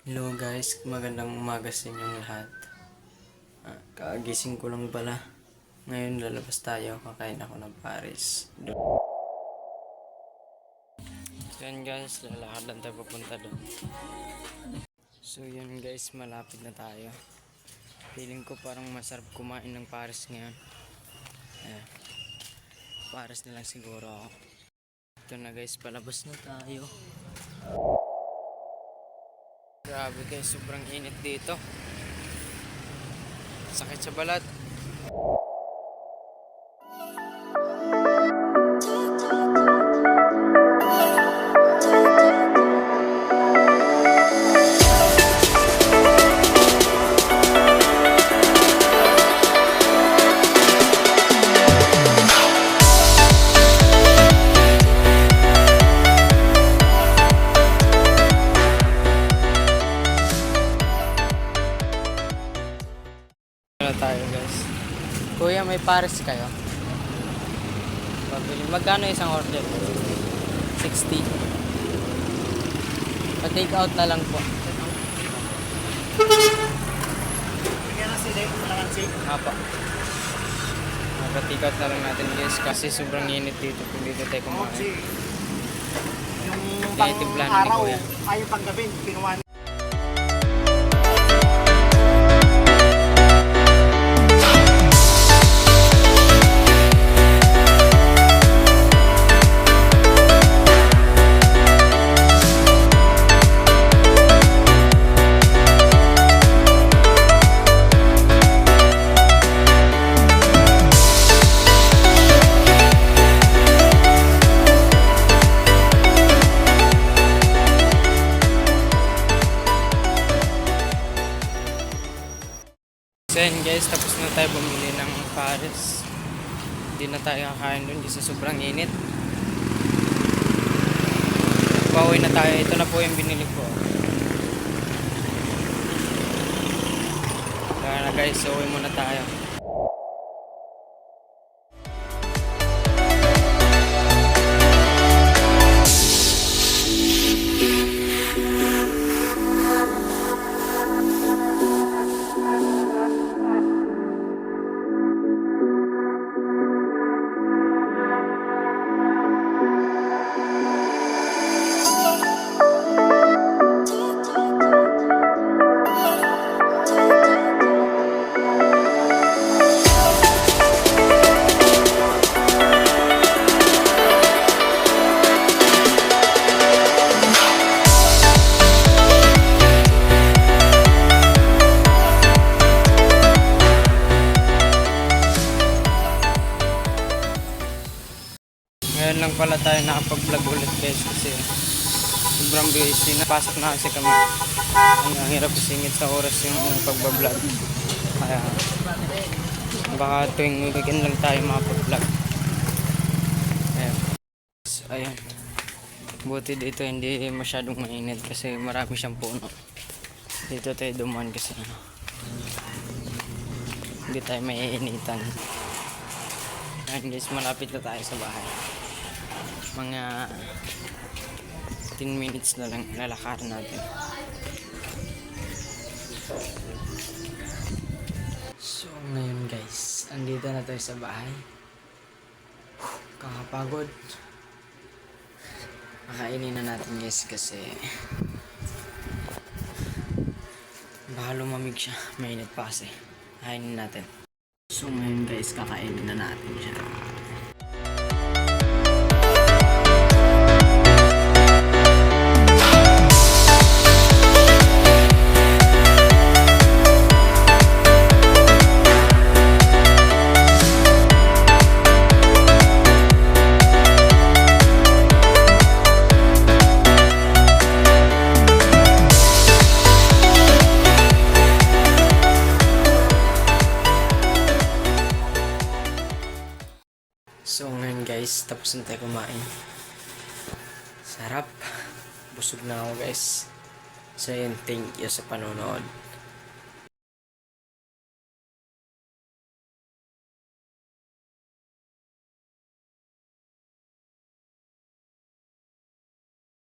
Hello guys, magandang umaga sa inyong lahat. Kagising ko lang pala. Ngayon lalabas tayo, kakain ako ng Paris. So yan guys, lalakad lang tayo papunta doon. So yan guys, malapit na tayo. Feeling ko parang masarap kumain ng Paris ngayon. Paris na lang siguro ako. Ito na guys, palabas na tayo. Grabe guys, sobrang init dito. Sakit sa balat. Tayo guys. Kuya, may Paris kayo? Pabili. Magkano isang order? 60. Pa-take out na lang po. Bigyan ng sili, kalamansi. Apa. Pa-take out na lang natin guys kasi sobrang init dito kung dito tayo kumain. Yung Kaya timplahan ni pang-araw, Kuya. ay yung pang-gabi, kinuha niya. So yan guys, tapos na tayo bumili ng Paris. Hindi na tayo kakain doon kasi sobrang init. Pauwi na tayo. Ito na po yung binili ko. Kaya na guys, so uwi muna tayo. Ngayon lang pala tayo nakapag-vlog ulit guys kasi sobrang busy. Napasok na kasi kami. Ang hirap isingit sa oras yung pagbablog. Kaya baka tuwing weekend lang tayo makapag-vlog. Ayan. Buti dito hindi masyadong mainit kasi marami siyang puno. Dito tayo dumaan kasi hindi tayo maiinitan. Ayan guys, malapit na tayo sa bahay. Mga 10 minutes na lang lalakarin natin. So ngayon guys, andito na tayo sa bahay. Kakapagod. Kakainin na natin guys kasi baka lumamig siya. Mainit pa kasi. Kainin natin. So ngayon guys, kakainin na natin siya. So ngayon guys, tapos na tayo kumain. Sarap. Busog na ako guys. So yun, thank you sa panonood.